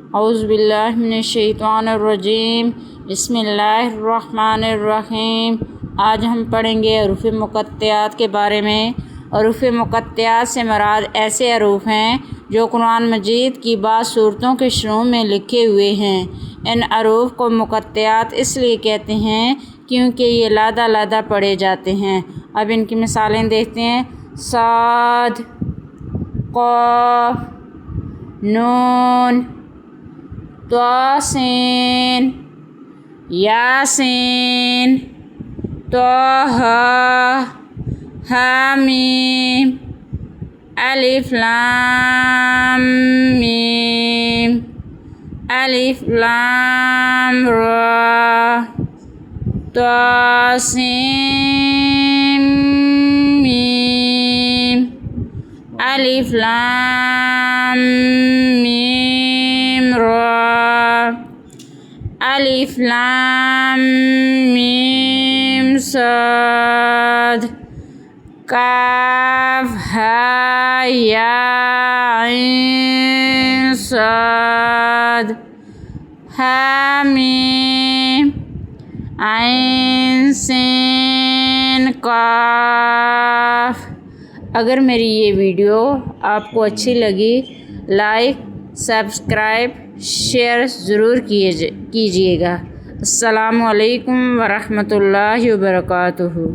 औज़ुबिल्लाहि मिनश्शैतानिर्रजीम बिस्मिल्लाहिर्रहमानिर्रहीम। आज हम पढ़ेंगे हरूफ मुक़त्तआत के बारे में। हरूफ मुक़त्तआत से मुराद ऐसे हरूफ हैं जो कुरान मजीद की बाज़ सूरतों के शुरू में लिखे हुए हैं। इन हरूफ को मुक़त्तआत इसलिए कहते हैं क्योंकि ये लादा लादा पढ़े जाते हैं। अब इनकी मिसालें देखते हैं। साद, क़ाफ, नून, तौसीन, यासीन, तौहा, हामीम, अलिफ लाम मीम, अलिफ लाम रा, तौसीन मीम, अलिफ लाम मीम रा, अलिफ लाम मीम साद, काफ हा या ऐन साद, हामीम, ऐन सीन काफ। अगर मेरी ये वीडियो आपको अच्छी लगी, लाइक, सब्सक्राइब, शेयर ज़रूर कीजिएगा। अस्सलामु अलैकुम वरहमतुल्लाहि वबरकातुहू।